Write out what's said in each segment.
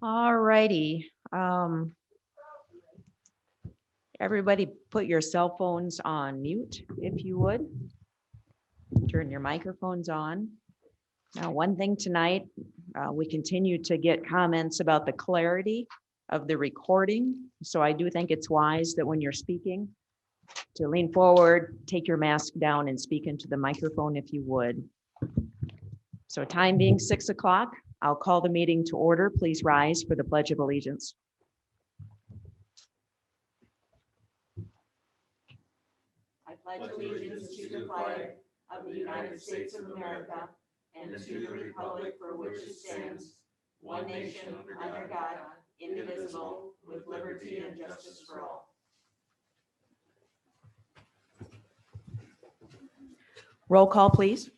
All righty. Everybody put your cell phones on mute if you would. Turn your microphones on. Now, one thing tonight, we continue to get comments about the clarity of the recording. So I do think it's wise that when you're speaking, to lean forward, take your mask down and speak into the microphone if you would. So time being 6 o'clock, I'll call the meeting to order. Please rise for the Pledge of Allegiance. I pledge allegiance to the flag of the United States of America and to the republic for which it stands, one nation under God, indivisible, with liberty and justice for all. Roll call, please.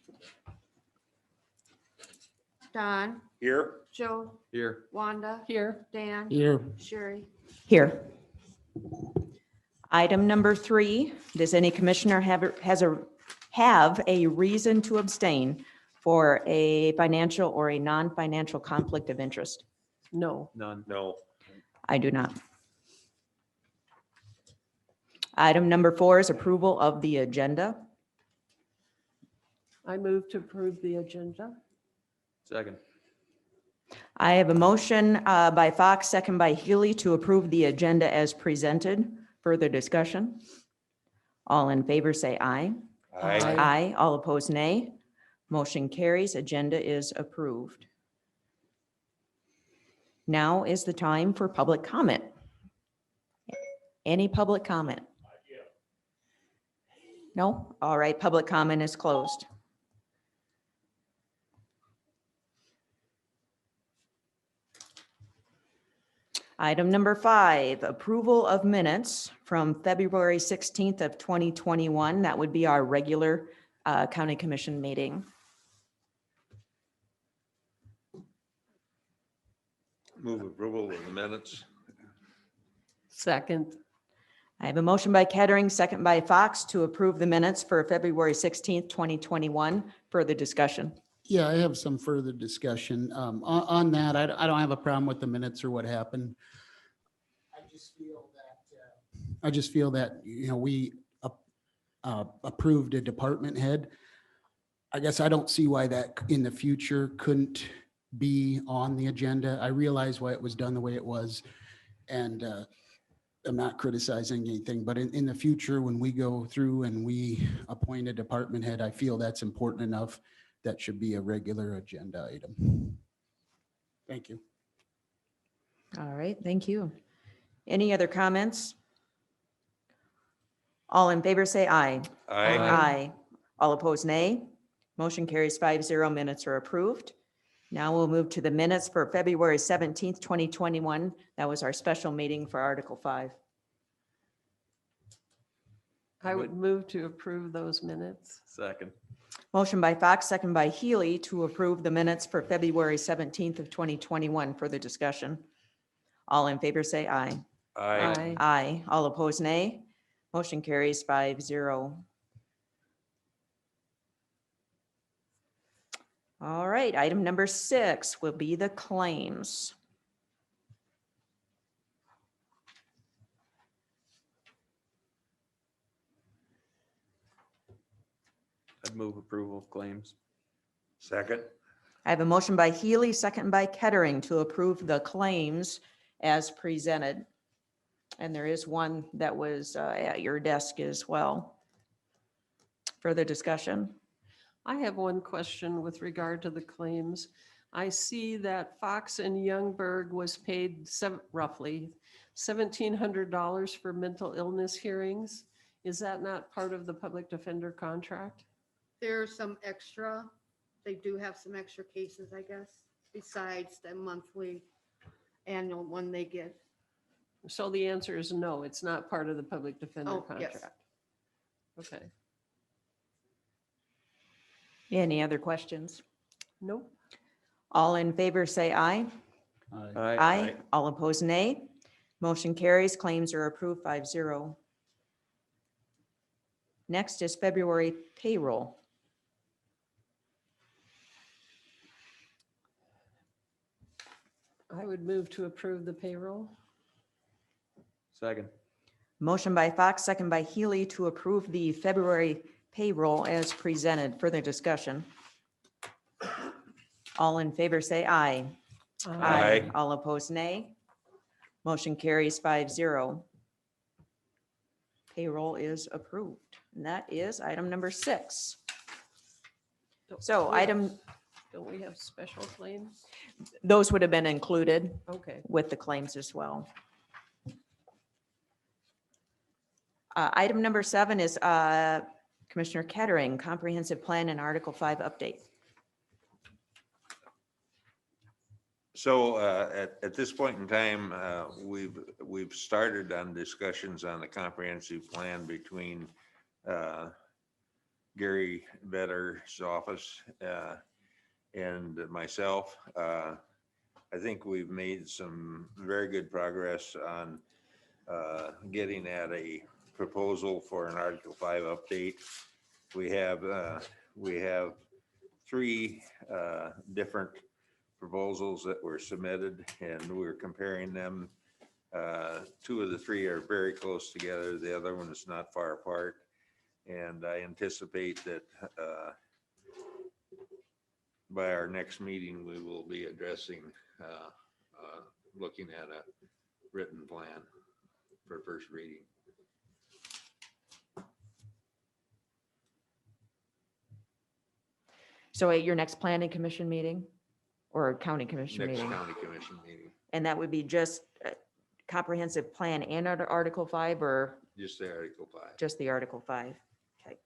Don, Here. Joe, Here. Wanda, Here. Dan, Here. Sherry. Here. Item number 3, does any commissioner have a reason to abstain for a financial or a non-financial conflict of interest? No. None. No. I do not. Item number 4 is approval of the agenda. I move to approve the agenda. Second. I have a motion by Fox, second by Healy to approve the agenda as presented. Further discussion? All in favor say aye. Aye. Aye. All opposed, nay. Motion carries. Agenda is approved. Now is the time for public comment. Any public comment? No? All right, public comment is closed. Item number 5, approval of minutes from February 16th of 2021. That would be our regular county commission meeting. Move approval of the minutes. Second. I have a motion by Kettering, second by Fox to approve the minutes for February 16th, 2021. Further discussion? Yeah, I have some further discussion. On that, I don't have a problem with the minutes or what happened. I just feel that, you know, we approved a department head. I guess I don't see why that in the future couldn't be on the agenda. I realize why it was done the way it was. And I'm not criticizing anything, but in the future, when we go through and we appoint a department head, I feel that's important enough. That should be a regular agenda item. Thank you. All right, thank you. Any other comments? All in favor say aye. Aye. Aye. All opposed, nay. Motion carries 5-0. Minutes are approved. Now we'll move to the minutes for February 17th, 2021. That was our special meeting for Article 5. I would move to approve those minutes. Second. Motion by Fox, second by Healy to approve the minutes for February 17th of 2021. Further discussion? All in favor say aye. Aye. Aye. All opposed, nay. Motion carries 5-0. All right, item number 6 will be the claims. I'd move approval of claims. Second. I have a motion by Healy, second by Kettering to approve the claims as presented. And there is one that was at your desk as well. Further discussion? I have one question with regard to the claims. I see that Fox and Youngberg was paid roughly $1,700 for mental illness hearings. Is that not part of the public defender contract? There's some extra they do have some extra cases, I guess, besides the monthly annual one they get. So the answer is no, it's not part of the public defender Oh, yes. contract. Okay, Any other questions? nope. All in favor, say aye. Aye. All opposed, nay. Motion carries. Claims are approved 5-0. Next is February payroll. I would move to approve the payroll. Second. Motion by Fox, second by Healy to approve the February payroll as presented. Further discussion. All in favor, say aye. Aye. All opposed, nay. Motion carries 5-0. Payroll is approved. And that is item number 6. So Don't we have special claims? those would have been included Okay, with the claims as well. Item number 7 is Commissioner Kettering, Comprehensive Plan and Article 5 update. So at this point in time, we've started on discussions on the comprehensive plan between Gary Vedder's office and myself. I think we've made some very good progress on getting at a proposal for an Article 5 update. We have 3 different proposals that were submitted, and we're comparing them. 2 of the 3 are very close together. The other one is not far apart. And I anticipate that by our next meeting, we will be addressing, looking at a written plan for first reading. So at your next planning commission meeting or county commission Next meeting? county commission meeting, And that would be just comprehensive plan and Article 5 or just the Article 5. just the Article 5? Okay.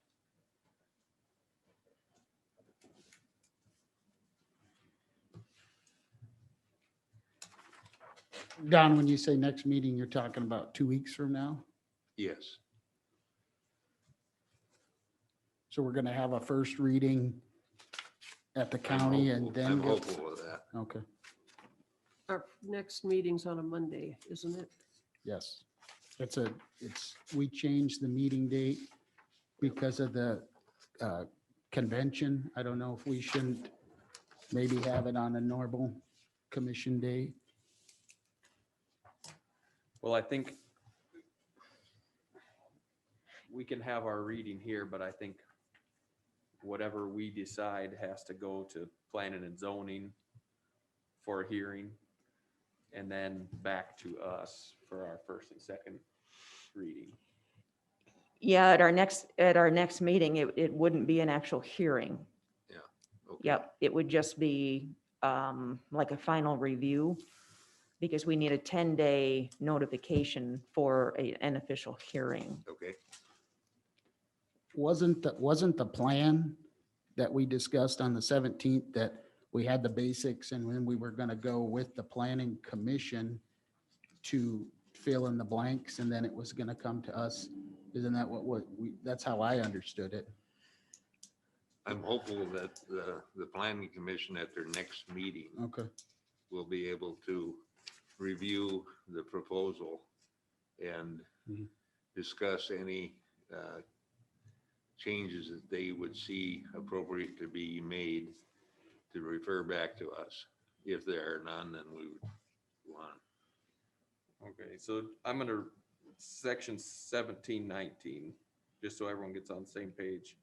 Don, when you say next meeting, you're talking about 2 weeks from now? Yes. So we're gonna have a first reading at the county and then. I'm get- hopeful of that. Okay, our next meeting's on a Monday, isn't it? yes. We changed the meeting date because of the convention. I don't know if we shouldn't maybe have it on a normal commission day. Well, I think we can have our reading here, but I think whatever we decide has to go to planning and zoning for a hearing and then back to us for our first and second reading. Yeah, at our next meeting, it wouldn't be an actual hearing. Okay. Yep, it would just be like a final review because we need a 10-day notification for an official hearing. Okay. Wasn't the plan that we discussed on the 17th that we had the basics and then we were gonna go with the planning commission to fill in the blanks and then it was gonna come to us? Isn't that that's how I understood it? I'm hopeful that the planning commission at their next meeting Okay, will be able to review the proposal and Mhm. discuss any changes that they would see appropriate to be made to refer back to us. If there are none, then we would go on. Okay, so I'm gonna, section 1719, just so everyone gets on the same page.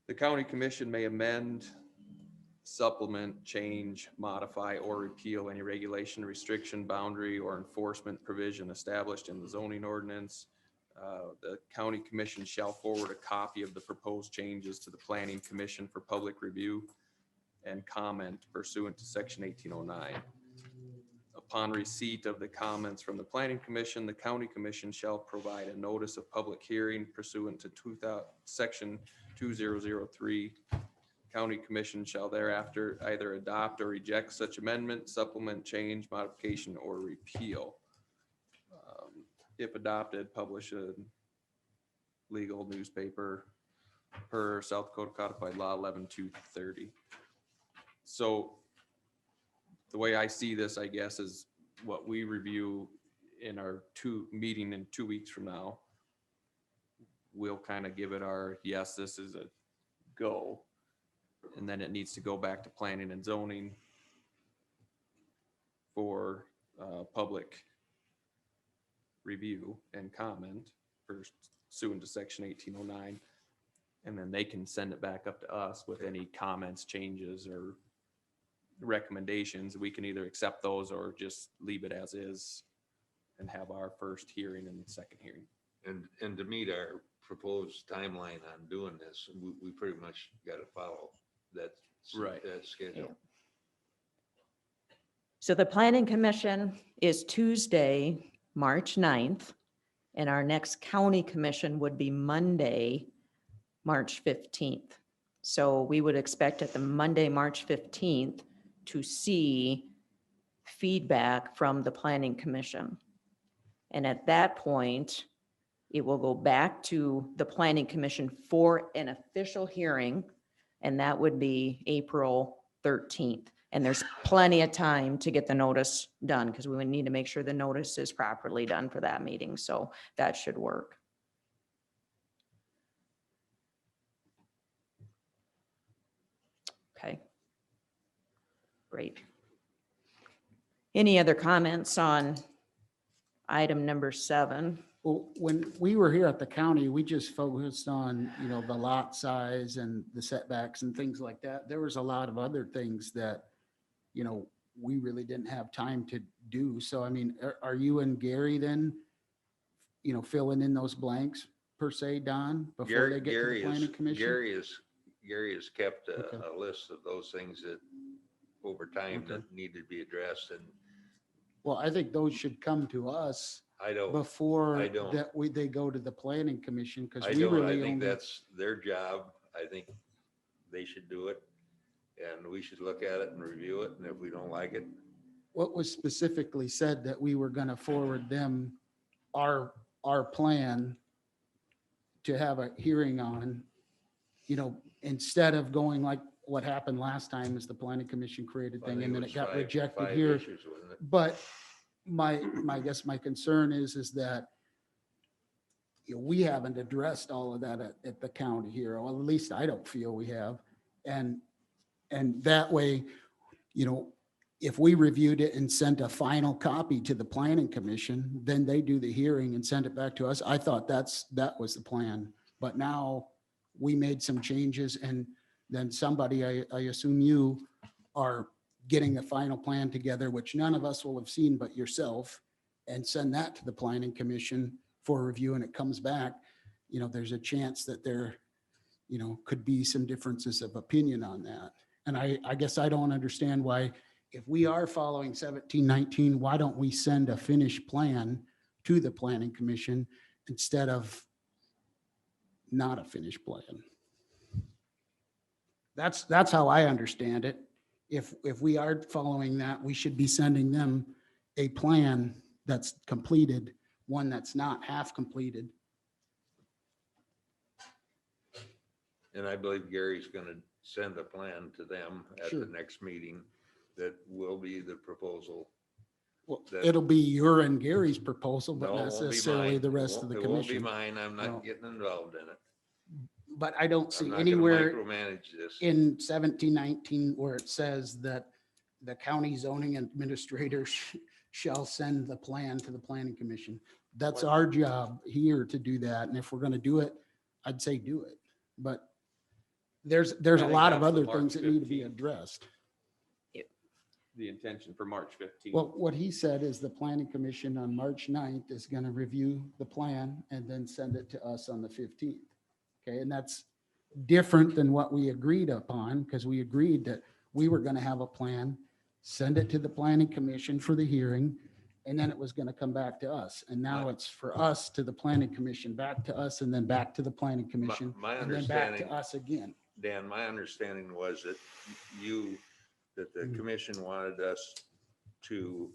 The county commission may amend, supplement, change, modify, or repeal any regulation, restriction, boundary, or enforcement provision established in the zoning ordinance. The county commission shall forward a copy of the proposed changes to the planning commission for public review and comment pursuant to section 1809. Upon receipt of the comments from the planning commission, the county commission shall provide a notice of public hearing pursuant to section 2003 county commission shall thereafter either adopt or reject such amendment, supplement, change, modification, or repeal. If adopted, publish a legal newspaper per South Dakota Codified Law 11-230. So the way I see this, I guess, is what we review in our meeting in 2 weeks from now. We'll kind of give it our, yes, this is a go. And then it needs to go back to planning and zoning for public review and comment pursuant to section 1809. And then they can send it back up to us with any comments, changes, or recommendations. We can either accept those or just leave it as is and have our first hearing and second hearing. And to meet our proposed timeline on doing this, we pretty much got to follow that. Right. That schedule. So the planning commission is Tuesday, March 9th, and our next county commission would be Monday, March 15th. So we would expect at the Monday, March 15th to see feedback from the planning commission. And at that point, it will go back to the planning commission for an official hearing, and that would be April 13th. And there's plenty of time to get the notice done because we would need to make sure the notice is properly done for that meeting. So that should work. Okay. Great. Any other comments on item number 7? Well, when we were here at the county, we just focused on, the lot size and the setbacks and things like that. There was a lot of other things that, we really didn't have time to do. So, I mean, are you and Gary then, filling in those blanks per se, Don, before they get to the planning commission? Gary has kept Okay. a list of those things that over time Okay. that need to be addressed, and Well, I think those should come to us I don't, before I don't. they go to the planning commission, because I we don't, really I think only. that's their job. I think they should do it. And we should look at it and review it. And if we don't like it, What was specifically said that we were gonna forward them our plan to have a hearing on, instead of going like what happened last time is the planning commission created I thing think and then was it got five rejected here. issues, wasn't it? But I guess my concern is that we haven't addressed all of that at the county here, or at least I don't feel we have. And that way, if we reviewed it and sent a final copy to the planning commission, then they do the hearing and send it back to us. I thought that was the plan. But now we made some changes and then somebody, I assume you are getting a final plan together, which none of us will have seen but yourself, and send that to the planning commission for review, and it comes back, there's a chance that there, could be some differences of opinion on that. And I guess I don't understand why, if we are following 1719, why don't we send a finished plan to the planning commission instead of not a finished plan? That's how I understand it. If we are following that, we should be sending them a plan that's completed, one that's not half completed. And I believe Gary's going to send a plan to them at Sure. the next meeting that will be the proposal. Well, That- it'll be your and Gary's proposal, but No, it not won't be necessarily mine. the It rest won't- of the It won't be commission. mine. I'm No. not getting involved in it. But I don't I'm see not going to anywhere micromanage this. in 1719 where it says that the county zoning administrator shall send the plan to the planning commission. That's our job here to do that. And if we're going to do it, I'd say do it. But there's a think lot of that's the other March things that need to be 15th. addressed. The intention for March 15th. Well, what he said is the planning commission on March 9th is going to review the plan and then send it to us on the 15th. Okay, and that's different than what we agreed upon, because we agreed that we were going to have a plan, send it to the planning commission for the hearing, and then it was going to come back to us. And now it's for us to the planning commission, back to us, and then back to the planning commission, My and then back to understanding, us again. Dan, my understanding was that that the commission wanted us to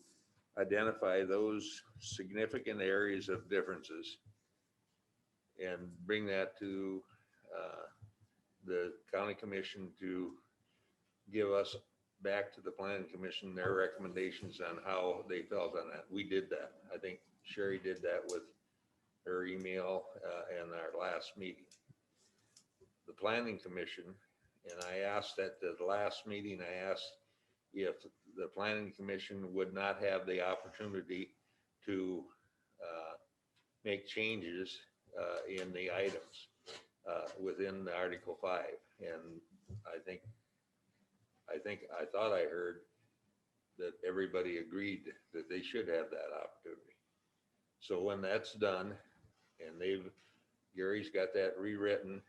identify those significant areas of differences and bring that to the county commission to give us back to the planning commission their recommendations on how they felt on that. We did that. I think Sherry did that with her email and our last meeting. The planning commission, and I asked at the last meeting, I asked if the planning commission would not have the opportunity to make changes in the items within the Article 5. And I thought I heard that everybody agreed that they should have that opportunity. So when that's done, and Gary's got that rewritten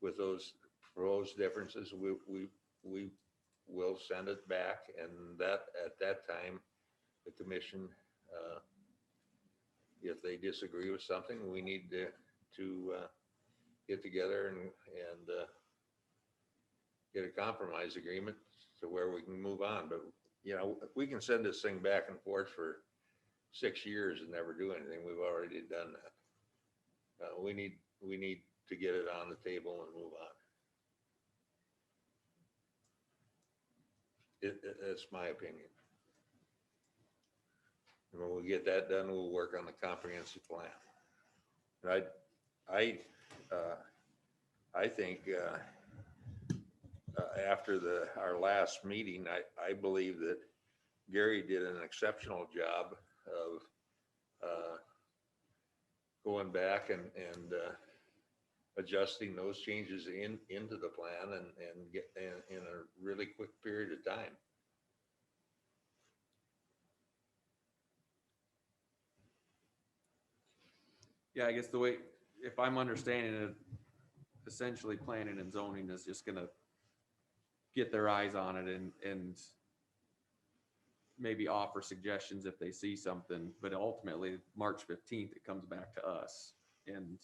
with those proposed differences, we will send it back, and that at that time, the commission, if they disagree with something, we need to get together and get a compromise agreement to where we can move on. But, you know, we can send this thing back and forth for 6 years and never do anything. We've already done that. We need to get it on the table and move on. That's my opinion. And when we get that done, we'll work on the comprehensive plan. And I think after our last meeting, I believe that Gary did an exceptional job of going back and adjusting those changes into the plan and get in a really quick period of time. Yeah, I guess the way, if I'm understanding it, essentially planning and zoning is just gonna get their eyes on it and maybe offer suggestions if they see something, but ultimately March 15th, it comes back to us. And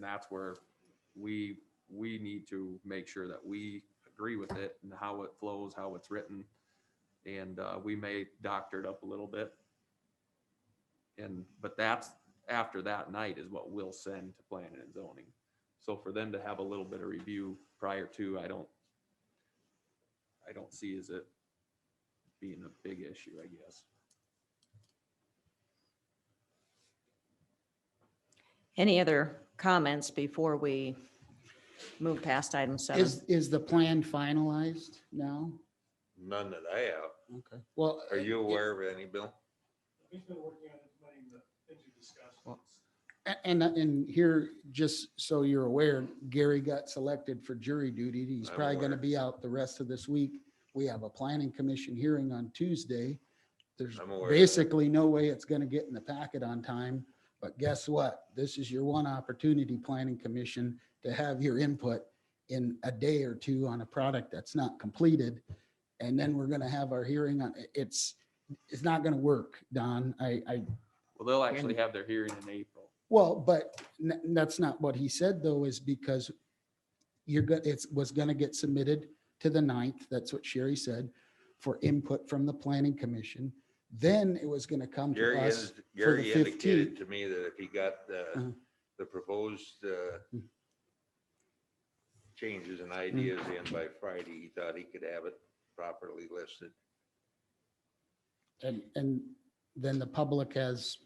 that's where we need to make sure that we agree with it and how it flows, how it's written. And we may doctor it up a little bit. But that's after that night is what we'll send to planning and zoning. So for them to have a little bit of review prior to, I don't see as it being a big issue, I guess. Any other comments before we move past item 7? Is the plan finalized now? None that I have. Okay. Well, Are you aware of any, Bill? He's been working on implementing the things you discussed. and here, just so you're aware, Gary got selected for jury duty. He's I'm probably gonna aware. be out the rest of this week. We have a planning commission hearing on Tuesday. There's I'm aware of that. basically no way it's gonna get in the packet on time. But guess what? This is your one opportunity, planning commission, to have your input in a day or two on a product that's not completed. And then we're gonna have our hearing on, it's not gonna work, Don. Well, they'll actually have their hearing in April. Well, but that's not what he said, though, is because it was gonna get submitted to the 9th. That's what Sherry said, for input from the planning commission. Then it was gonna come to Gary us for the Gary indicated 15th. to me that if he got the proposed changes and ideas in by Friday, he thought he could have it properly listed. And then the public has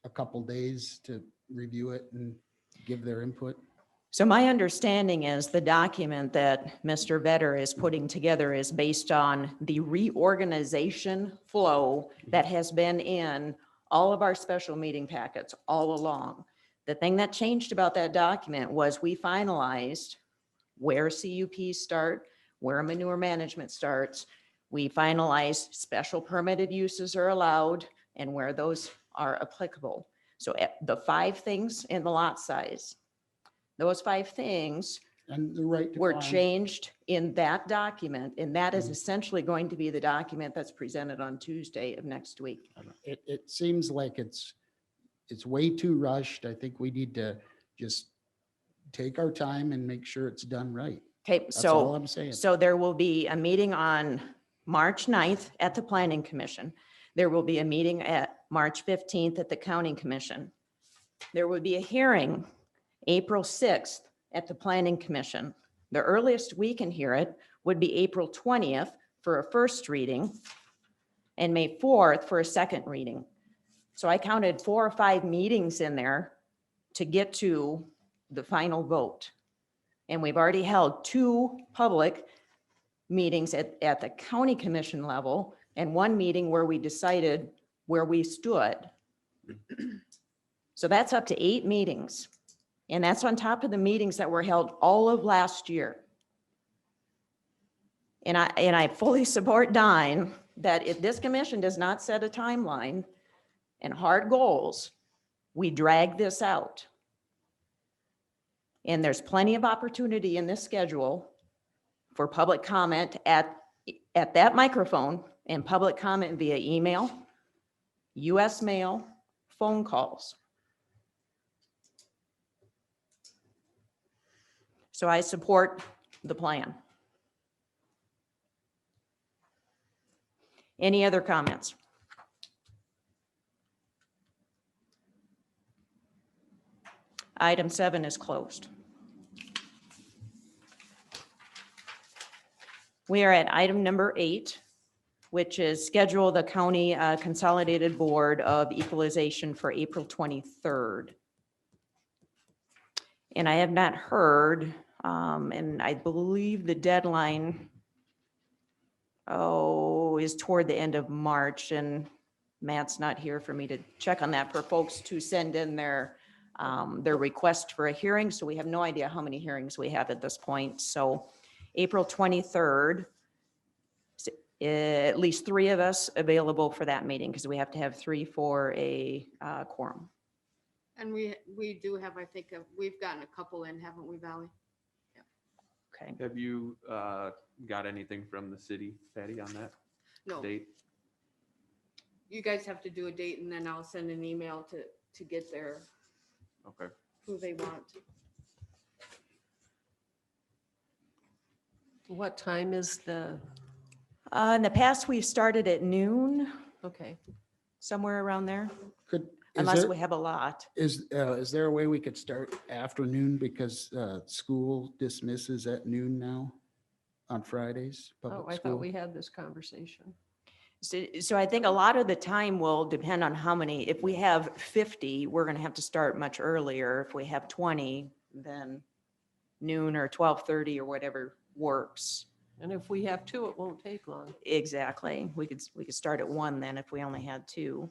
a couple days to review it and give their input. So my understanding is the document that Mr. Vetter is putting together is based on the reorganization flow that has been in all of our special meeting packets all along. The thing that changed about that document was we finalized where CUPs start, where manure management starts. We finalized special permitted uses are allowed and where those are applicable. So the 5 things in the lot size, those 5 things And the right to were farm. changed in that document, and that is essentially going to be the document that's presented on Tuesday of next week. It seems like it's way too rushed. I think we need to just take our time and make sure it's done right. Okay, That's all so, I'm saying. so there will be a meeting on March 9th at the Planning Commission. There will be a meeting at March 15th at the County Commission. There will be a hearing April 6th at the Planning Commission. The earliest we can hear it would be April 20th for a first reading and May 4th for a second reading. So I counted 4 or 5 meetings in there to get to the final vote. And we've already held 2 public meetings at the county commission level and 1 meeting where we decided where we stood. So that's up to 8 meetings. And that's on top of the meetings that were held all of last year. And I fully support Dine that if this commission does not set a timeline and hard goals, we drag this out. And there's plenty of opportunity in this schedule for public comment at that microphone and public comment via email, US mail, phone calls. So I support the plan. Any other comments? Item 7 is closed. We are at item number 8, which is schedule the county consolidated board of equalization for April 23rd. And I have not heard, and I believe the deadline, is toward the end of March, and Matt's not here for me to check on that, for folks to send in their request for a hearing. So we have no idea how many hearings we have at this point. So April 23rd, at least 3 of us available for that meeting because we have to have 3 for a quorum. And we do have, I think, we've gotten a couple in, haven't we, Valley? Okay. Have you got anything from the city, Patty, on that No, date? you guys have to do a date and then I'll send an email to get their, Okay. who they want. What time is the, In the past, we've started at noon, okay. somewhere around there, Is unless there, we have a lot. is there a way we could start afternoon because school dismisses at noon now on Fridays? Oh, public I school? thought we had this conversation. So I think a lot of the time will depend on how many. If we have 50, we're going to have to start much earlier. If we have 20, then noon or 12:30 or whatever works. And if we have 2, it won't take long. Exactly. We could start at 1 then if we only had 2.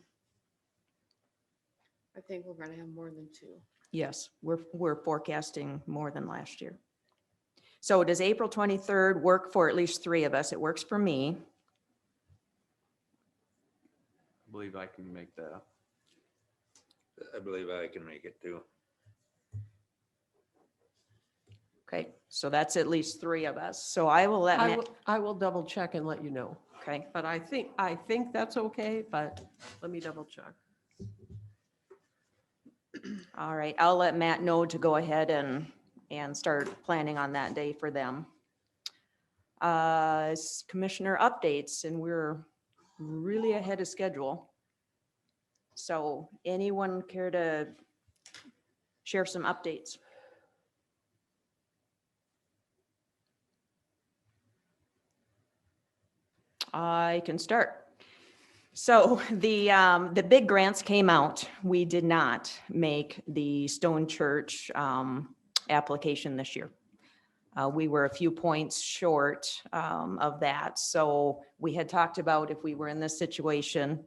I think we're gonna have more than 2. Yes, we're forecasting more than last year. So does April 23rd work for at least 3 of us? It works for me. I believe I can make that. I believe I can make it too. Okay, so that's at least 3 of us. So I will let Matt, I will double check and let you know. okay, But I think that's okay, but let me double check. all right. I'll let Matt know to go ahead and start planning on that day for them. Commissioner updates, and we're really ahead of schedule. So anyone care to share some updates? I can start. So the big grants came out. We did not make the Stone Church application this year. We were a few points short of that. So we had talked about if we were in this situation,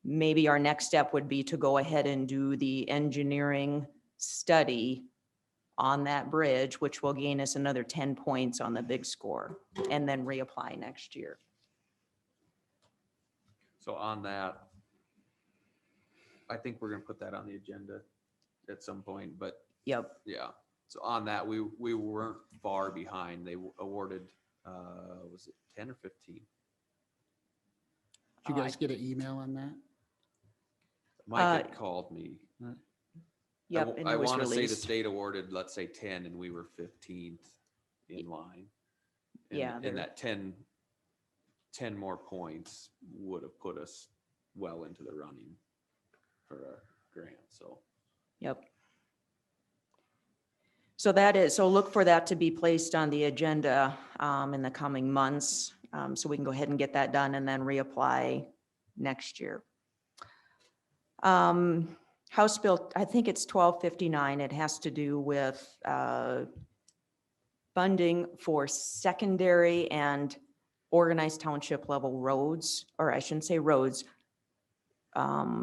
maybe our next step would be to go ahead and do the engineering study on that bridge, which will gain us another 10 points on the big score, and then reapply next year. So on that, I think we're gonna put that on the agenda at some point, but Yep. yeah. So on that, we weren't far behind. They awarded, was it 10 or 15? Did you guys get an email on that? Mike had called me. Yep, and I it was want to say the released. state awarded, let's say 10 and we were 15th in line. And- Yeah, And they're- that 10 more points would have put us well into the running for a grant, so. Yep. So that is, so look for that to be placed on the agenda in the coming months. So we can go ahead and get that done and then reapply next year. House Bill, I think it's 1259. It has to do with funding for secondary and organized township level roads, or I shouldn't say roads,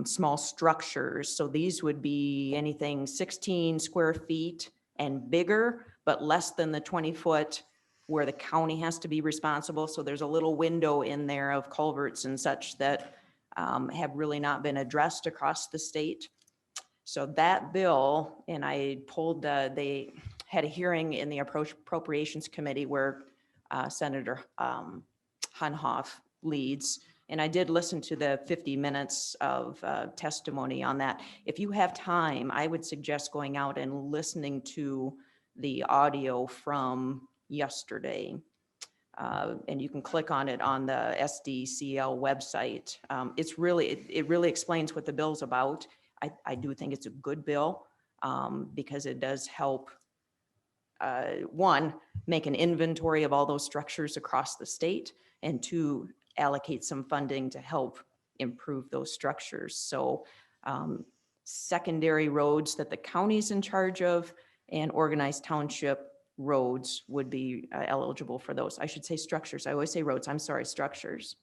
small structures. So these would be anything 16 square feet and bigger, but less than the 20-foot where the county has to be responsible. So there's a little window in there of culverts and such that have really not been addressed across the state. So that bill, and I pulled, they had a hearing in the Appropriations Committee where Senator Hunhoff leads. And I did listen to the 50 minutes of testimony on that. If you have time, I would suggest going out and listening to the audio from yesterday. And you can click on it on the SDCL website. It really explains what the bill's about. I do think it's a good bill because it does help, one, make an inventory of all those structures across the state, and two, allocate some funding to help improve those structures. So secondary roads that the county's in charge of and organized township roads would be eligible for those. I should say structures. I always say roads. I'm sorry, structures.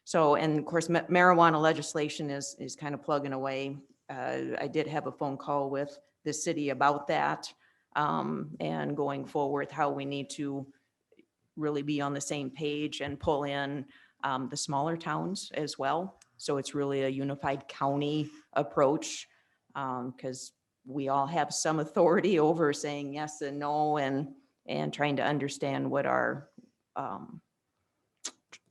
So, and of course, marijuana legislation is kind of plugging away. I did have a phone call with the city about that and going forward, how we need to really be on the same page and pull in the smaller towns as well. So it's really a unified county approach because we all have some authority over saying yes and no and trying to understand what our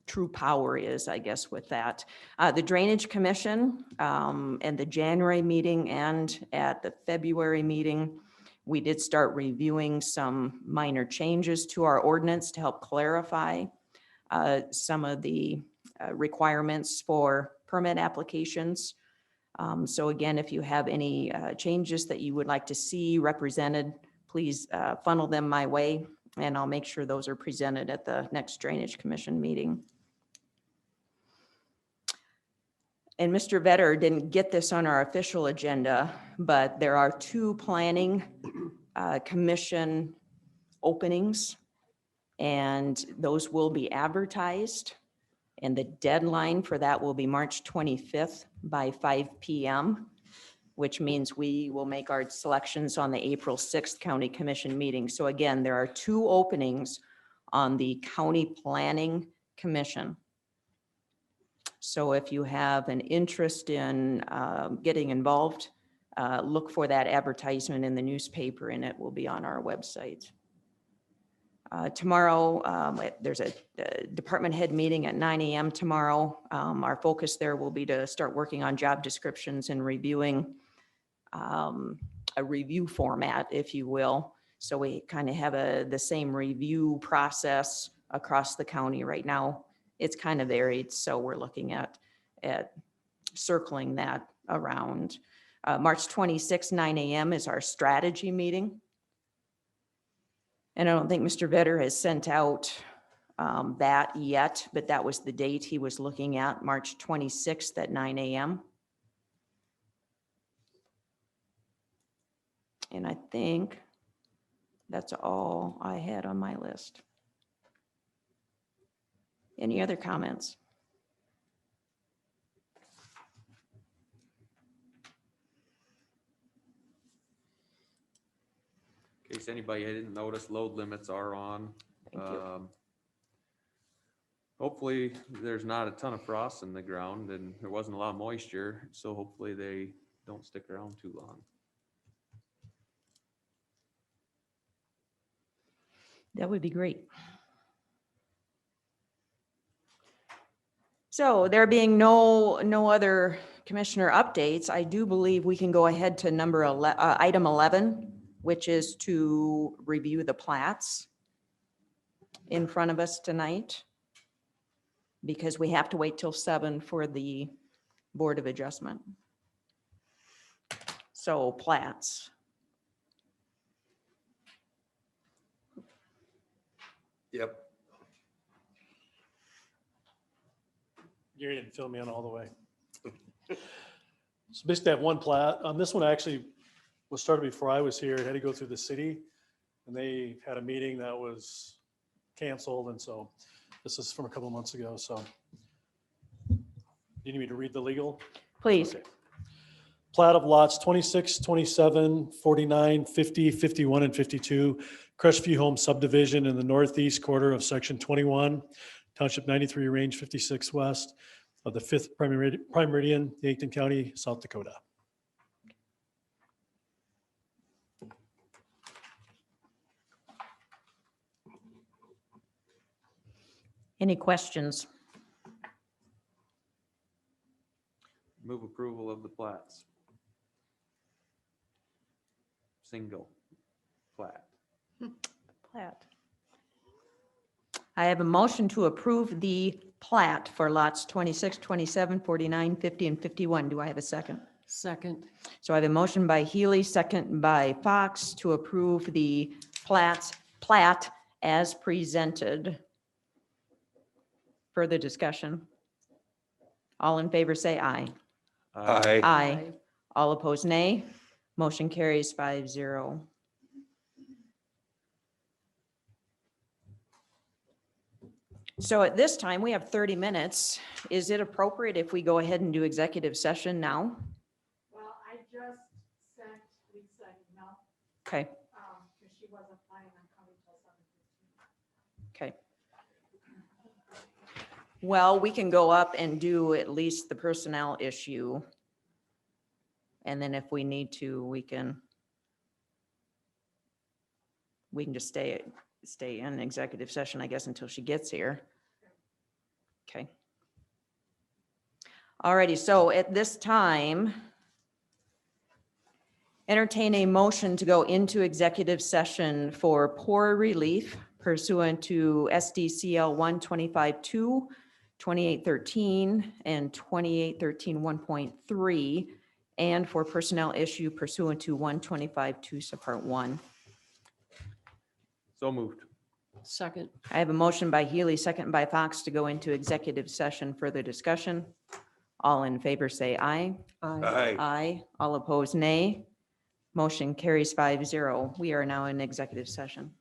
true power is, I guess, with that. The Drainage Commission and the January meeting and at the February meeting, we did start reviewing some minor changes to our ordinance to help clarify some of the requirements for permit applications. So again, if you have any changes that you would like to see represented, please funnel them my way, and I'll make sure those are presented at the next Drainage Commission meeting. And Mr. Vetter didn't get this on our official agenda, but there are 2 planning commission openings, and those will be advertised. And the deadline for that will be March 25th by 5 p.m., which means we will make our selections on the April 6th County Commission meeting. So again, there are 2 openings on the County Planning Commission. So if you have an interest in getting involved, look for that advertisement in the newspaper, and it will be on our website. Tomorrow, there's a department head meeting at 9 a.m. tomorrow. Our focus there will be to start working on job descriptions and reviewing a review format, if you will. So we kind of have the same review process across the county right now. It's kind of varied, so we're looking at circling that around. March 26, 9 a.m. is our strategy meeting. And I don't think Mr. Vetter has sent out that yet, but that was the date he was looking at, March 26th at 9 a.m. And I think that's all I had on my list. Any other comments? In case anybody didn't notice, load limits are on. Thank you. Hopefully, there's not a ton of frost in the ground and there wasn't a lot of moisture, so hopefully they don't stick around too long. That would be great. So there being no other commissioner updates, I do believe we can go ahead to item 11, which is to review the plats in front of us tonight, because we have to wait till 7 for the Board of Adjustment. So plats. Yep. Gary didn't fill me in all the way. So basically I have one plat. This one actually was started before I was here. It had to go through the city. And they had a meeting that was canceled. And so this is from a couple of months ago. So you need me to read the legal? Please. Okay. Plat of lots 26, 27, 49, 50, 51, and 52, Crestview Home subdivision in the northeast quarter of section 21, township 93, range 56 west of the 5th prime meridian, Yankton County, South Dakota. Any questions? Move approval of the plats. Single plat. Plat. I have a motion to approve the plat for lots 26, 27, 49, 50, and 51. Do I have a second? Second. So I have a motion by Healy, second by Fox to approve the plat as presented. Further discussion? All in favor, say aye. Aye. Aye. All opposed, nay. Motion carries 5-0. So at this time, we have 30 minutes. Is it appropriate if we go ahead and do executive session now? Well, I just sent Lisa an email, Okay, because she wasn't planning on coming till 7:15. okay. Well, we can go up and do at least the personnel issue. And then if we need to, we can just stay in executive session, I guess, until she gets here. Okay. Alrighty, so at this time, entertain a motion to go into executive session for poor relief pursuant to SDCL 125-2, 2813, and 2813 1.3, and for personnel issue pursuant to 125-2, subpart 1. So moved. Second. I have a motion by Healy, second by Fox to go into executive session. Further discussion? All in favor, say aye. Aye. Aye. All opposed, nay. Motion carries 5-0. We are now in executive session.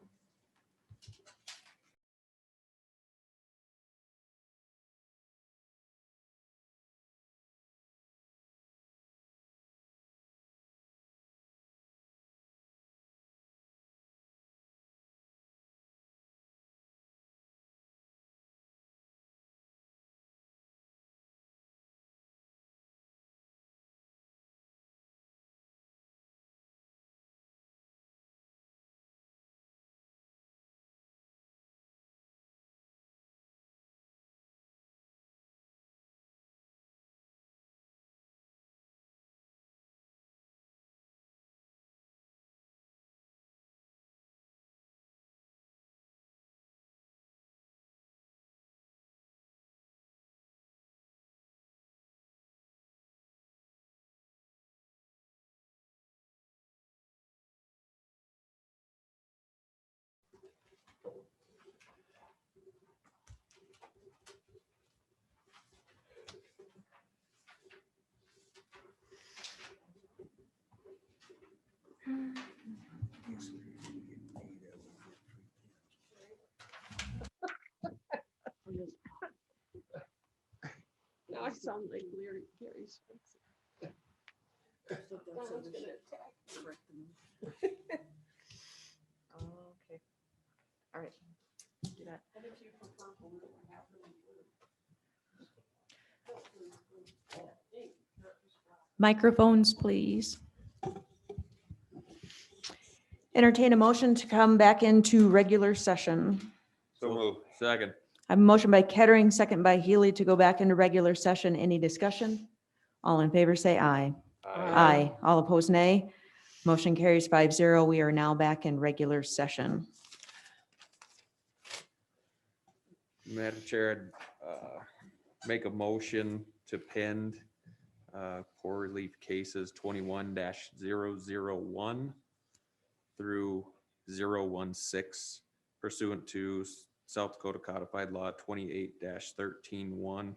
Now I sound like Gary's. Okay. All right. Do that. Microphones, please. Entertain a motion to come back into regular session. So move. Second. I have a motion by Kettering, second by Healy to go back into regular session. Any discussion? All in favor, say aye. Aye. Aye. All opposed, nay. Motion carries 5-0. We are now back in regular session. Madam Chair, I'd make a motion to pend poor relief cases 21-001 through 016 pursuant to South Dakota Codified Law 28-13-1,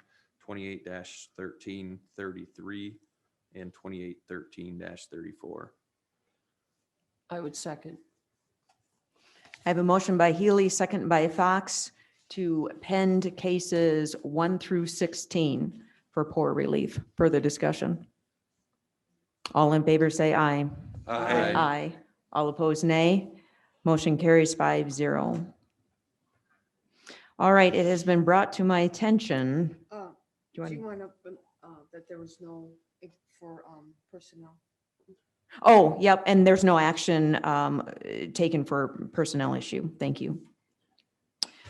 28-13-33, and 28-13-34. I would second. I have a motion by Healy, second by Fox, to pend cases 1 through 16 for poor relief. Further discussion? All in favor, say aye. Aye. All opposed, nay. Motion carries 5-0. All right, it has been brought to my attention. Do Do you you want- want to, that there was no, for personnel? Oh, yep, and there's no action taken for personnel issue. Thank you.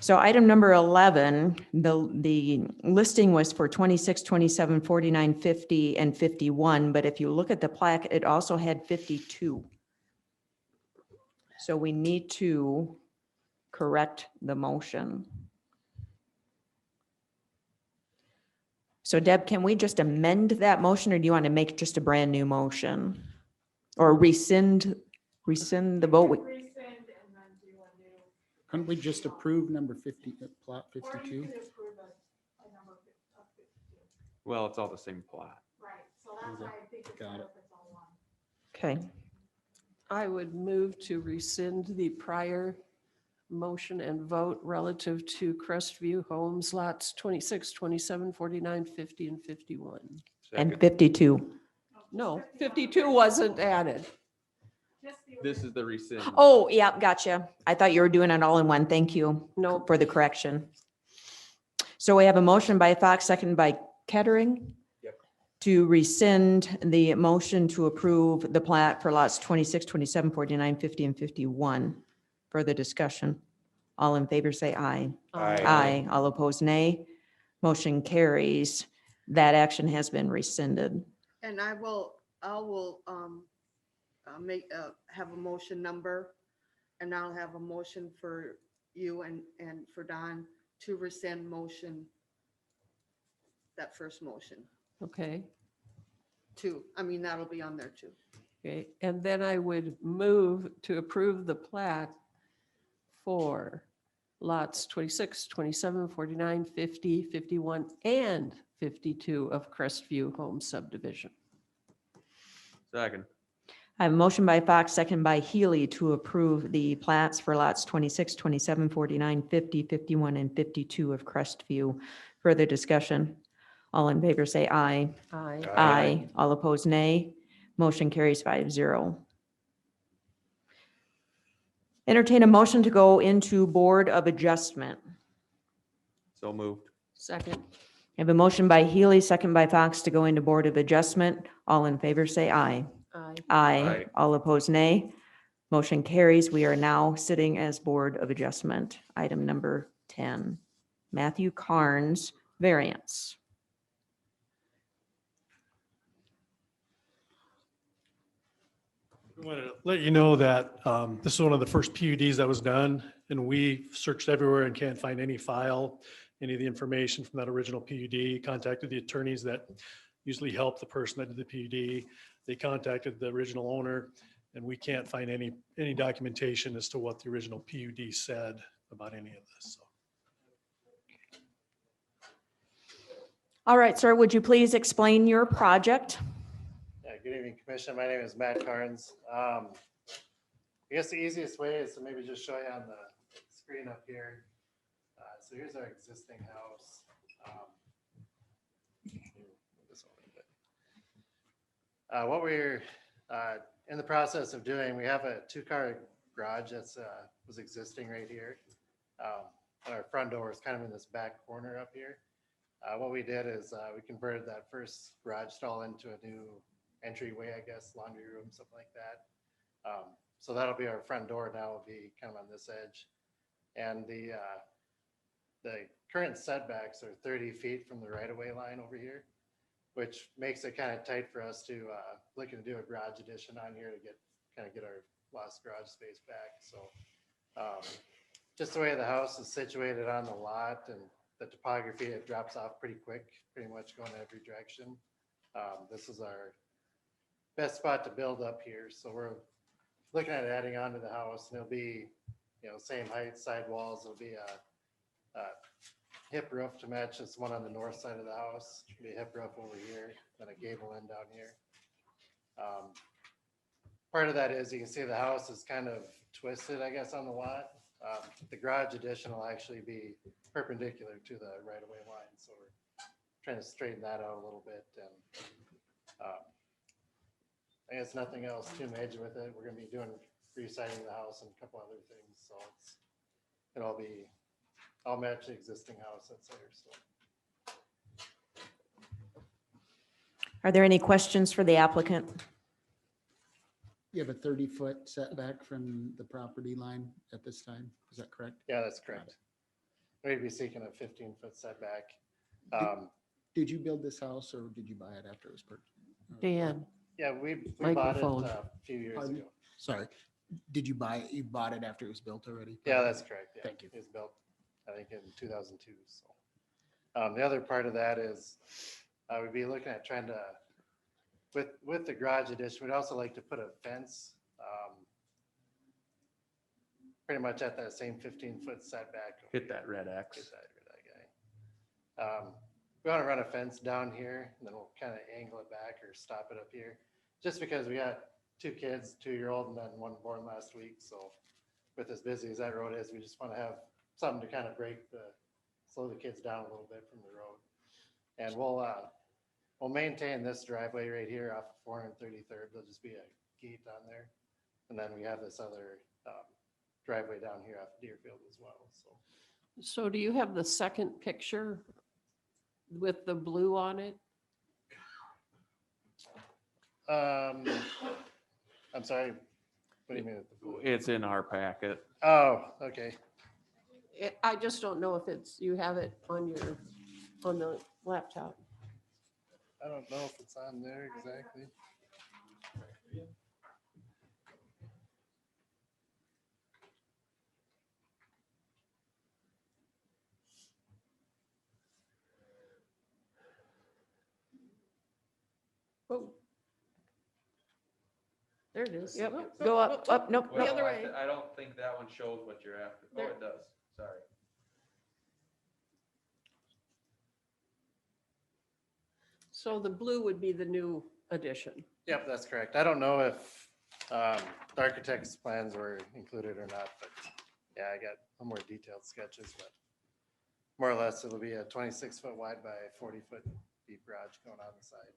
So item number 11, the listing was for 26, 27, 49, 50, and 51, but if you look at the plaque, it also had 52. So we need to correct the motion. So Deb, can we just amend that motion, or do you want to make just a brand new motion? Or rescind the vote? Couldn't we just approve number 50, plot 52? Well, it's all the same plot. Got it. Okay, I would move to rescind the prior motion and vote relative to Crestview Homes lots 26, 27, 49, 50, and 51. and Second. 52. No, 52 wasn't added. This is the rescind. Oh, yeah, gotcha. I thought you were doing it all in one. Thank you No, for the correction. So we have a motion by Fox, second by Kettering. Yep. To rescind the motion to approve the plat for lots 26, 27, 49, 50, and 51. Further discussion? All in favor, say aye. Aye. Aye. All opposed, nay. Motion carries. That action has been rescinded. And I will make, have a motion number, and I'll have a motion for you and for Don to rescind motion, that first motion Okay, too. I mean, that'll be on there too. okay. And then I would move to approve the plat for lots 26, 27, 49, 50, 51, and 52 of Crestview Home subdivision. Second. I have a motion by Fox, second by Healy to approve the plats for lots 26, 27, 49, 50, 51, and 52 of Crestview. Further discussion? All in favor, say aye. Aye. Aye. All opposed, nay. Motion carries 5-0. Entertain a motion to go into Board of Adjustment. So moved. Second. I have a motion by Healy, second by Fox to go into Board of Adjustment. All in favor, say aye. Aye. Aye. Aye. All opposed, nay. Motion carries. We are now sitting as Board of Adjustment. Item number 10, Matthew Carnes variance. I want to let you know that this is one of the first PUDs that was done, and we searched everywhere and can't find any file, any of the information from that original PUD. Contacted the attorneys that usually help the person that did the PUD. They contacted the original owner, and we can't find any documentation as to what the original PUD said about any of this. So. All right, sir, would you please explain your project? Yeah, good evening, Commissioner. My name is Matt Carnes. I guess the easiest way is to maybe just show you on the screen up here. So here's our existing house. What we're in the process of doing, we have a 2-car garage that's was existing right here. Our front door is kind of in this back corner up here. What we did is we converted that first garage stall into a new entryway, I guess, laundry room, something like that. So that'll be our front door now, will be kind of on this edge. And the current setbacks are 30 feet from the right-of-way line over here. which makes it kind of tight for us to, looking to do a garage addition on here to get our lost garage space back, so. Just the way the house is situated on the lot and the topography, it drops off pretty quick, pretty much going in every direction. This is our best spot to build up here, so we're looking at adding on to the house, and it'll be, same height, side walls, it'll be a hip roof to match this one on the north side of the house, be a hip roof over here, then a gable end down here. Part of that is you can see the house is kind of twisted, I guess, on the lot. The garage addition will actually be perpendicular to the right-of-way line, so we're trying to straighten that out a little bit. And I guess nothing else too major with it. We're gonna be doing re-siding the house and a couple other things, so I'll match the existing house that's there. So Are there any questions for the applicant? You have a 30-foot setback from the property line at this time, is that correct? yeah, that's correct. We'd be seeking a 15-foot setback. Did you build this house or did you buy it after it was purchased? Dan, Yeah, we bought it Microphone. a few years Pardon? ago. Sorry, did you buy it? You bought it after it was built already? Yeah, that's correct. Yeah. Thank you. It was built, I think, in 2002. So the other part of that is we'd be looking at trying to, with the garage addition, we'd also like to put a fence pretty much at that same 15-foot setback. Hit that red X. Get that guy. We want to run a fence down here, and then we'll kind of angle it back or stop it up here, just because we got 2 kids, 2-year-old and then one born last week. So with as busy as that road is, we just want to have something to kind of slow the kids down a little bit from the road. And we'll maintain this driveway right here off of 433rd. There'll just be a gate on there. And then we have this other driveway down here off Deerfield as well. so do you have the second picture with the blue on it? I'm sorry. What do you mean? With the blue? It's in our packet. Oh, okay. I just don't know if you have it on the laptop. I don't know if it's on there exactly. Oh. There it is. Yep, Nope, go nope, up, nope, up, nope, The nope. other way. I don't think that one shows what you're after. Oh, There. it does. Sorry. So the blue would be the new addition. Yep, that's correct. I don't know if the architect's plans were included or not, but yeah, I got a more detailed sketches, but more or less it'll be a 26-foot wide by 40-foot deep garage going on the side.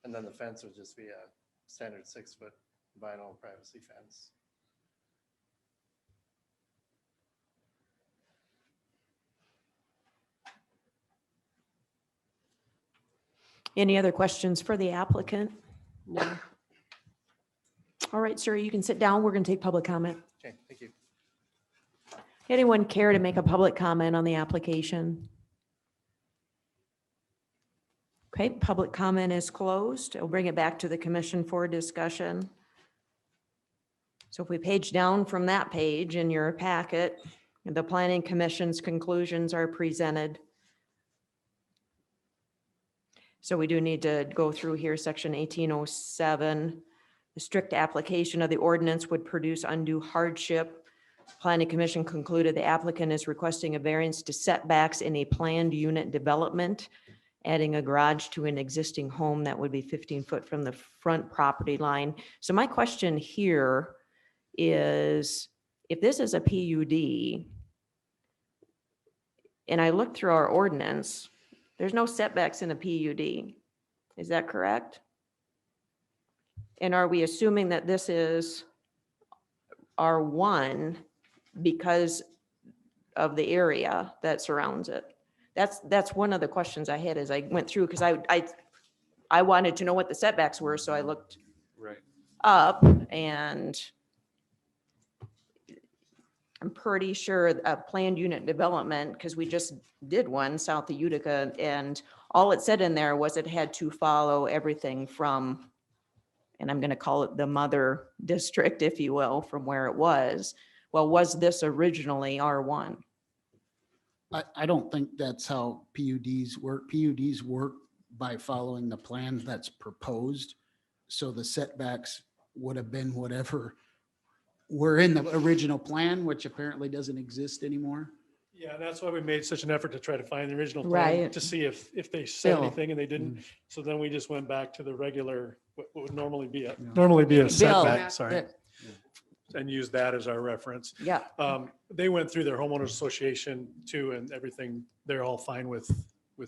And then the fence would just be a standard 6-foot vinyl privacy fence. Any other questions for the applicant? No. All right, sir, you can sit down. We're going to take public comment. Okay, thank you. Anyone care to make a public comment on the application? Okay, public comment is closed. I'll bring it back to the commission for discussion. So if we page down from that page in your packet, the planning commission's conclusions are presented. So we do need to go through here, section 1807. The strict application of the ordinance would produce undue hardship. Planning Commission concluded the applicant is requesting a variance to setbacks in a planned unit development, adding a garage to an existing home that would be 15 foot from the front property line. So my question here is, if this is a PUD, and I looked through our ordinance, there's no setbacks in a PUD. Is that correct? And are we assuming that this is R1 because of the area that surrounds it? That's one of the questions I had as I went through, because I wanted to know what the setbacks were, so I looked Right. up, and I'm pretty sure a planned unit development, because we just did one south of Utica, and all it said in there was it had to follow everything from, and I'm gonna call it the mother district, if you will, from where it was. Well, was this originally R1? I don't think that's how PUDs work. PUDs work by following the plan that's proposed. So the setbacks would have been whatever were in the original plan, which apparently doesn't exist anymore. Yeah, that's why we made such an effort to try to find the original plan Right. to see if they said Bill. anything, and they didn't. So then we just went back to the regular, what would normally be a Bill. setback, sorry, that- and use that as our reference. Yeah, They went through their homeowners association too, and everything, they're all fine with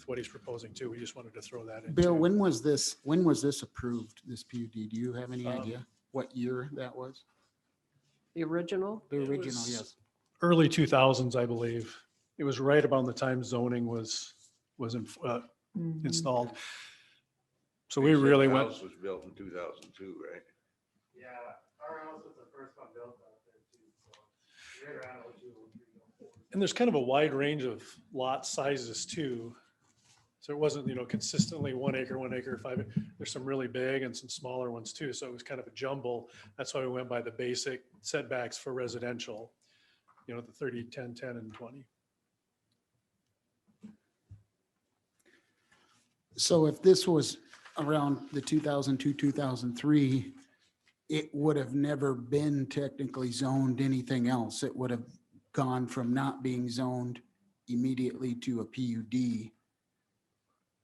what he's proposing too. We just wanted to throw that in. Bill, too. when was this approved, this PUD? Do you have any idea what year that was? The original? The It original, was- yes. Early 2000s, I believe. It was right about the time zoning was Mhm. installed. So You we said really the went, house was built in 2002, right? Yeah, our house was the first one built out there too, so right around 02, 03, 04. and there's kind of a wide range of lot sizes too. So it wasn't, consistently 1 acre, 5 acre. There's some really big and some smaller ones too. So it was kind of a jumble. That's why we went by the basic setbacks for residential, the 30, 10, 10, and 20. So if this was around the 2002, 2003, it would have never been technically zoned anything else. It would have gone from not being zoned immediately to a PUD.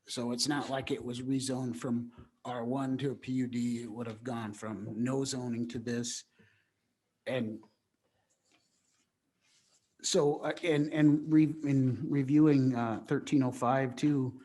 So it's not like it was rezoned from R1 to a PUD. It would have gone from no zoning to this. And so, in reviewing 1305 too,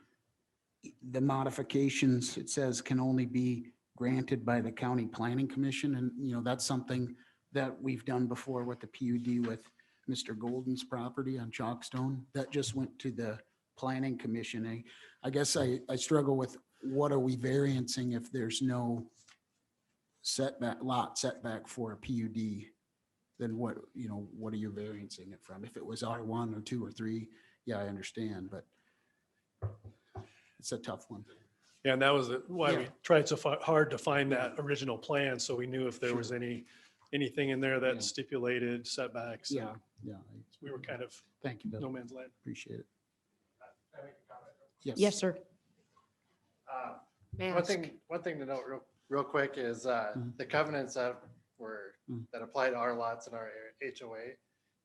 the modifications, it says can only be granted by the county planning commission. And, that's something that we've done before with the PUD with Mr. Golden's property on Chalkstone. That just went to the planning commission. I guess I struggle with what are we variancing if there's no lot setback for a PUD? Then what are you variancing it from? If it was R1 or 2 or 3, yeah, I understand, but it's a tough one. Yeah, and that was why we Yeah. tried so hard to find that original plan. So we knew if there was anything in there Yeah. that stipulated setbacks. Yeah, yeah. We were kind of Thank you, no Bill. man's land. Appreciate it. Can I make a comment? Yes, sir. One thing to note real quick is the covenants that apply to our lots and our HOA,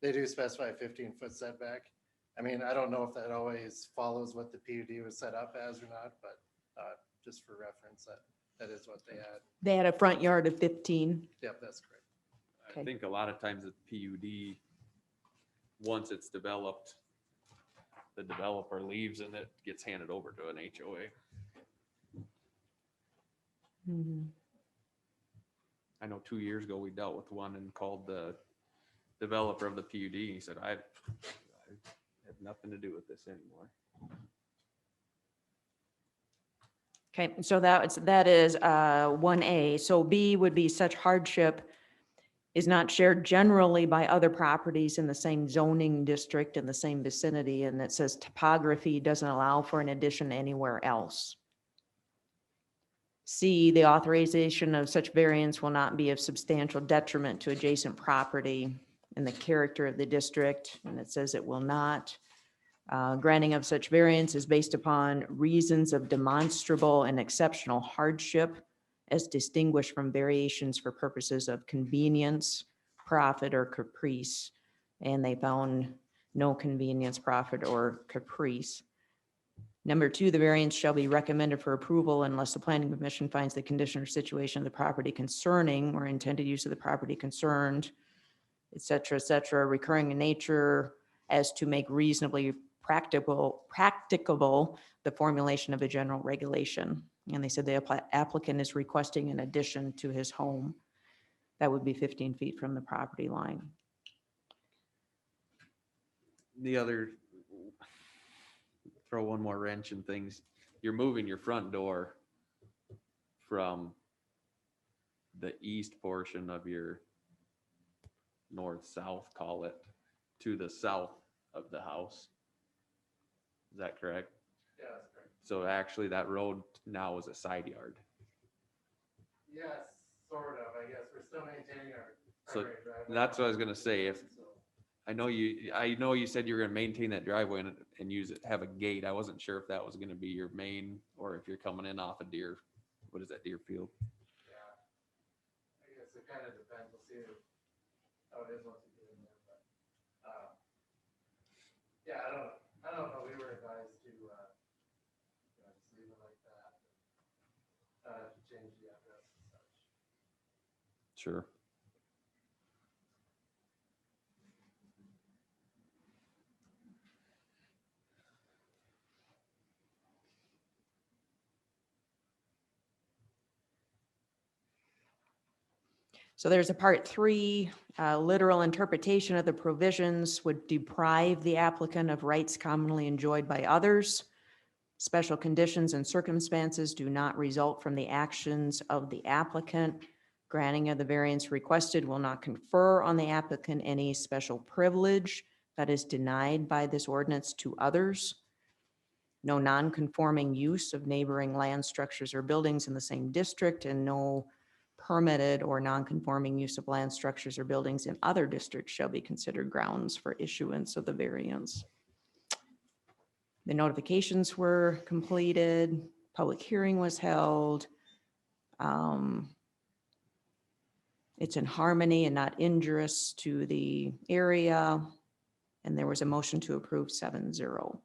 they do specify a 15-foot setback. I mean, I don't know if that always follows what the PUD was set up as or not, but just for reference, that is what they had. They had a front yard of 15. Yep, that's correct. I Okay. think a lot of times the PUD, once it's developed, the developer leaves and it gets handed over to an HOA. Mhm. I know 2 years ago, we dealt with one and called the developer of the PUD. He said, I have nothing to do with this anymore. Okay, so that is 1A. So B would be such hardship is not shared generally by other properties in the same zoning district in the same vicinity. And it says topography doesn't allow for an addition anywhere else. C, the authorization of such variance will not be of substantial detriment to adjacent property and the character of the district. And it says it will not. Granting of such variance is based upon reasons of demonstrable and exceptional hardship as distinguished from variations for purposes of convenience, profit, or caprice. And they found no convenience, profit, or caprice. Number 2, the variance shall be recommended for approval unless the planning commission finds the condition or situation of the property concerning or intended use of the property concerned, et cetera, recurring in nature as to make reasonably practicable the formulation of a general regulation. And they said the applicant is requesting an addition to his home. That would be 15 feet from the property line. The other, throw one more wrench in things. You're moving your front door from the east portion of your north, south, call it, to the south of the house. Is that correct? Yeah, that's correct. So actually that road now is a side yard. Yes, sort of, I guess. We're still maintaining our So primary driveway. that's what I was gonna say. If, So, I know you said you were gonna maintain that driveway and use it, have a gate. I wasn't sure if that was gonna be your main, or if you're coming in off a what is that, Deerfield? yeah. I guess it kind of depends. We'll see how it is once we get in there, but, yeah, I don't know. We were advised to, just leave it like that. Not have to change the address and such. Sure. So there's a part 3, literal interpretation of the provisions would deprive the applicant of rights commonly enjoyed by others. Special conditions and circumstances do not result from the actions of the applicant. Granting of the variance requested will not confer on the applicant any special privilege that is denied by this ordinance to others. No non-conforming use of neighboring land structures or buildings in the same district, and no permitted or non-conforming use of land structures or buildings in other districts shall be considered grounds for issuance of the variance. The notifications were completed, public hearing was held. It's in harmony and not injurious to the area, and there was a motion to approve 7-0.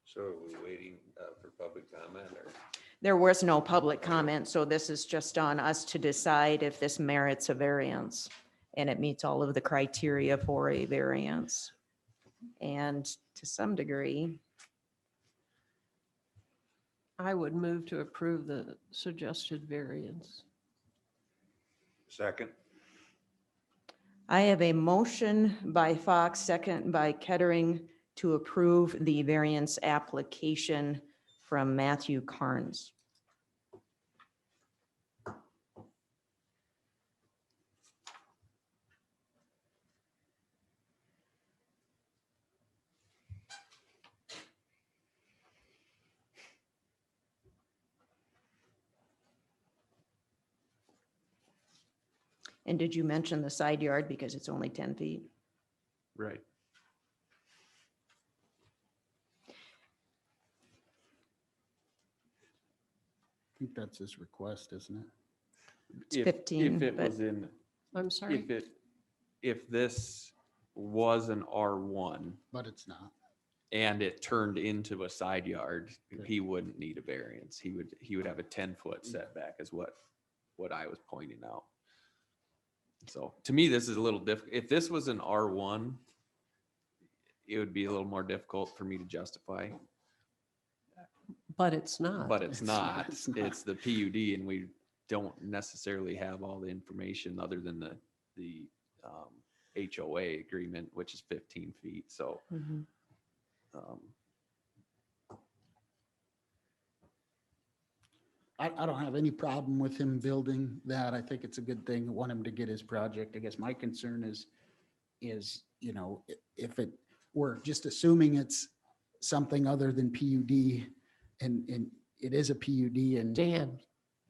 So are we waiting for public comment or? There was no public comment, so this is just on us to decide if this merits a variance and it meets all of the criteria for a variance. And to some degree, I would move to approve the suggested variance. Second? I have a motion by Fox, second by Kettering, to approve the variance application from Matthew Carnes. And did you mention the side yard because it's only 10 feet? Right. I think that's his request, isn't it? It's If 15, it but- was in, I'm sorry. if this was an R1 But it's not. and it turned into a side yard, Okay. he wouldn't need a variance. He would have a 10-foot setback is what I was pointing out. So to me, this is a little difficult. If this was an R1, it would be a little more difficult for me to justify, But it's not. but it's not. It's not. It's the PUD and we don't necessarily have all the information other than the HOA agreement, which is 15 feet. So Mhm. I don't have any problem with him building that. I think it's a good thing. I want him to get his project. I guess my concern is, if it were just assuming it's something other than PUD and it is a PUD Dan,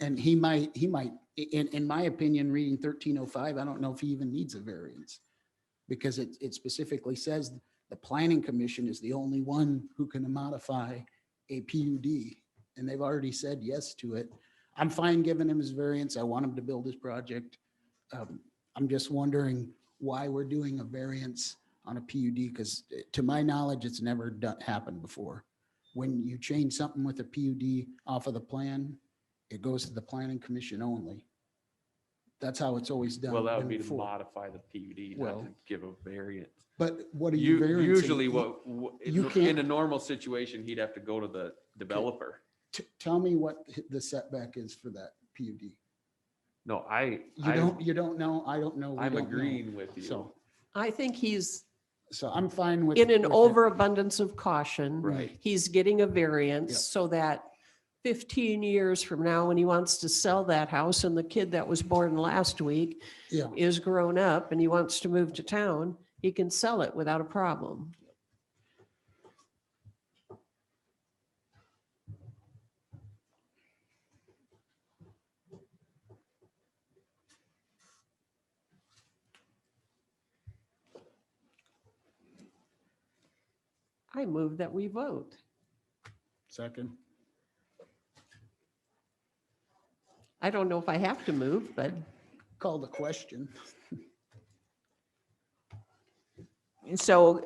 and he might, in my opinion, reading 1305, I don't know if he even needs a variance. Because it specifically says the planning commission is the only one who can modify a PUD. And they've already said yes to it. I'm fine giving him his variance. I want him to build his project. I'm just wondering why we're doing a variance on a PUD, because to my knowledge, it's never happened before. When you change something with a PUD off of the plan, it goes to the planning commission only. That's how it's always done. Well, that would been be to before. modify the PUD, Well- not to give a variance. But what are you variancing? Usually You in can't- a normal situation, he'd have to go to the developer. Tell me what the setback is for that PUD. No, You don't know, I don't know. we I'm don't know. agreeing with you. So, I think he's so I'm fine with. in an with it. overabundance of caution. Right. He's getting a variance Yep. so that 15 years from now, when he wants to sell that house and the kid that was born last week Yeah, is grown up and he wants to move to town, he can sell it without a problem. I move that we vote. second. I don't know if I have to move, but Call the question. So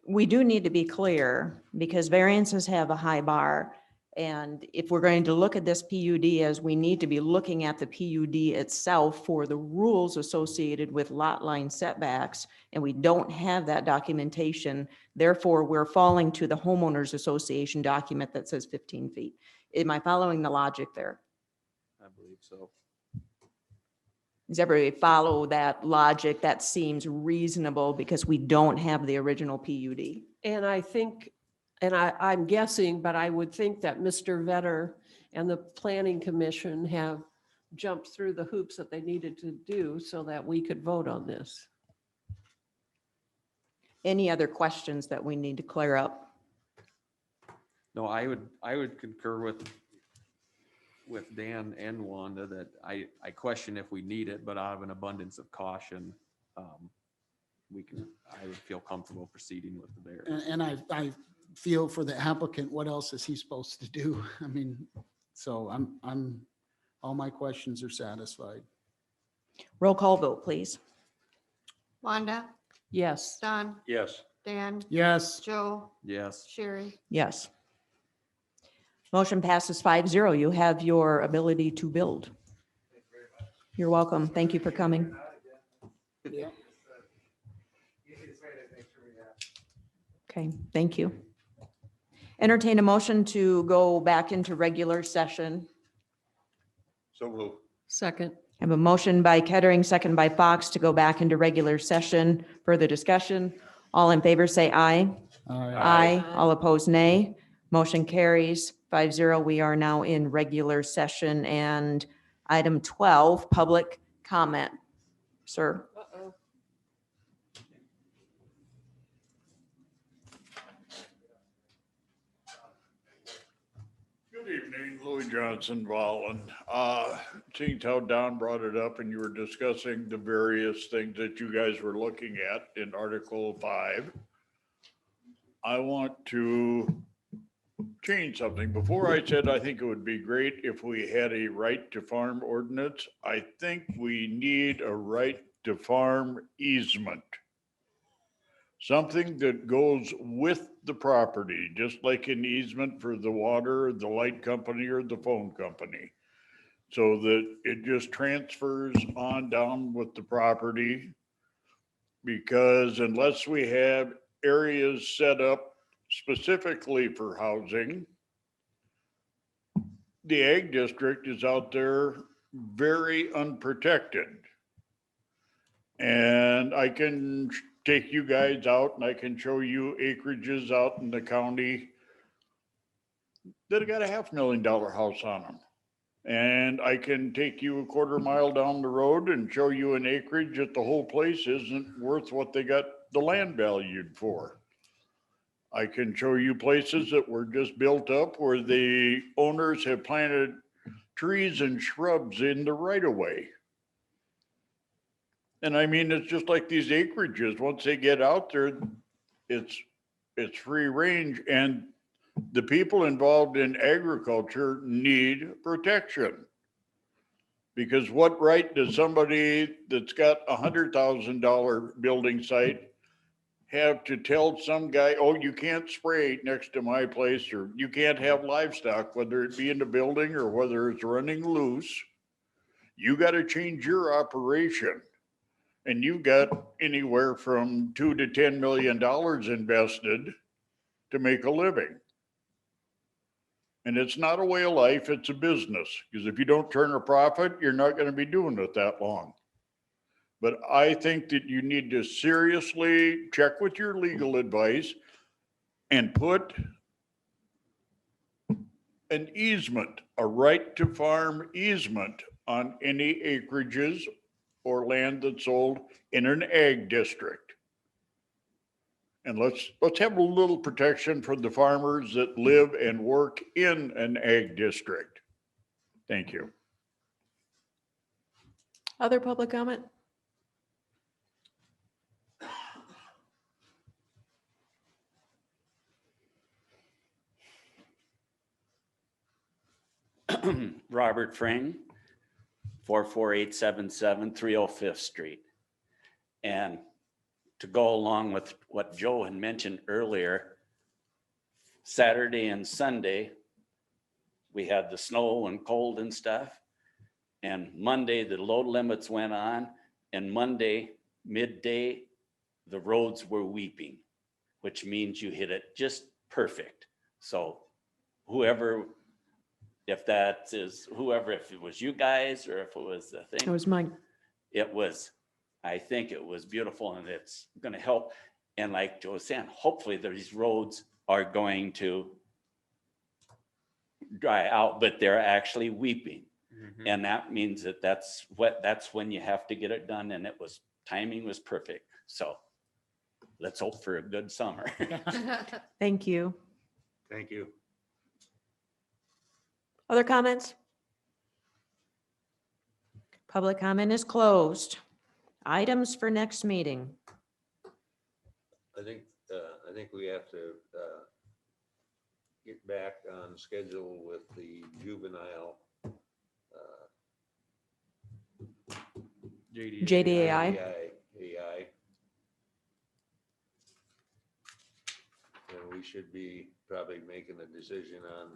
we do need to be clear because variances have a high bar. And if we're going to look at this PUD as we need to be looking at the PUD itself for the rules associated with lot line setbacks, and we don't have that documentation, therefore we're falling to the homeowners association document that says 15 feet. Am I following the logic there? I believe so. Does everybody follow that logic? That seems reasonable because we don't have the original PUD. and I think, and I'm guessing, but I would think that Mr. Vetter and the planning commission have jumped through the hoops that they needed to do so that we could vote on this. Any other questions that we need to clear up? No, I would concur with Dan and Wanda that I question if we need it, but out of an abundance of caution, I would feel comfortable proceeding with the variance. And I feel for the applicant, what else is he supposed to do? I mean, so all my questions are satisfied. Roll call vote, please. Wanda, Yes. Don, Yes. Dan, Yes, Joe, Yes, Sherry. Yes. Motion passes 5-0. You have your ability to build. You're welcome. Thank you for coming. yeah. Okay, thank you. Entertain a motion to go back into regular session. So move. Second. I have a motion by Kettering, second by Fox to go back into regular session. Further discussion. All in favor, say aye. All right. Aye. All opposed, nay. Motion carries 5-0. We are now in regular session and item 12, public comment. Sir. Uh-oh. Good evening, Louis Johnson, Wallen. Seeing how Don brought it up and you were discussing the various things that you guys were looking at in Article 5, I want to change something. Before I said I think it would be great if we had a right to farm ordinance. I think we need a right to farm easement. Something that goes with the property, just like an easement for the water, the light company, or the phone company. So that it just transfers on down with the property. Because unless we have areas set up specifically for housing, the ag district is out there very unprotected. And I can take you guys out and I can show you acreages out in the county that have got $500,000 house on them. And I can take you a quarter mile down the road and show you an acreage that the whole place isn't worth what they got the land valued for. I can show you places that were just built up where the owners have planted trees and shrubs in the right of way. And I mean, it's just like these acreages, once they get out there, it's free range, and the people involved in agriculture need protection. Because what right does somebody that's got $100,000 building site have to tell some guy, oh, you can't spray next to my place, or you can't have livestock, whether it be in the building or whether it's running loose. you got to change your operation. And you've got anywhere from $2 to $10 million invested to make a living. And it's not a way of life, it's a business. Because if you don't turn a profit, you're not going to be doing it that long. But I think that you need to seriously check with your legal advice and put an easement, a right to farm easement on any acreages or land that's sold in an ag district. And let's have a little protection for the farmers that live and work in an ag district. Thank you. Other public comment? Robert Frame, 44877 305th Street. And to go along with what Joe had mentioned earlier, Saturday and Sunday, we had the snow and cold and stuff. And Monday, the load limits went on, and Monday, midday, the roads were weeping, which means you hit it just perfect. So whoever, if that is whoever, if it was you guys or if it was the It thing, was mine. it was, I think it was beautiful, and it's going to help. And like Joe was saying, hopefully these roads are going to dry out, but they're actually weeping. And that means that that's when you have to get it done. And timing was perfect. So let's hope for a good summer. Thank you. Thank you. Other comments? Public comment is closed. Items for next meeting. I think we have to get back on schedule with the juvenile. JDAI. AI. And we should be probably making a decision on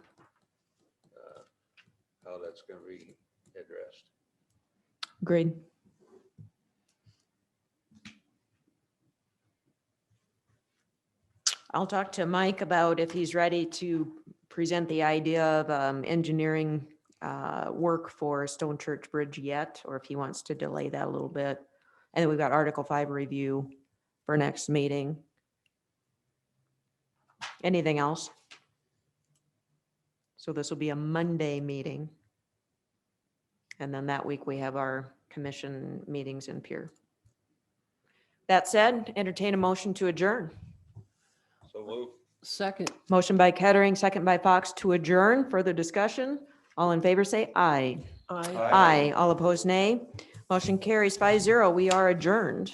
how that's going to be addressed. Agreed. I'll talk to Mike about if he's ready to present the idea of engineering work for Stone Church Bridge yet, or if he wants to delay that a little bit. And then we've got Article 5 review for next meeting. Anything else? So this will be a Monday meeting. And then that week we have our commission meetings in Pier. That said, entertain a motion to adjourn. So move. Second. Motion by Kettering, second by Fox to adjourn. Further discussion? All in favor say aye. Aye. Aye. All opposed, nay. Motion carries 5-0. We are adjourned.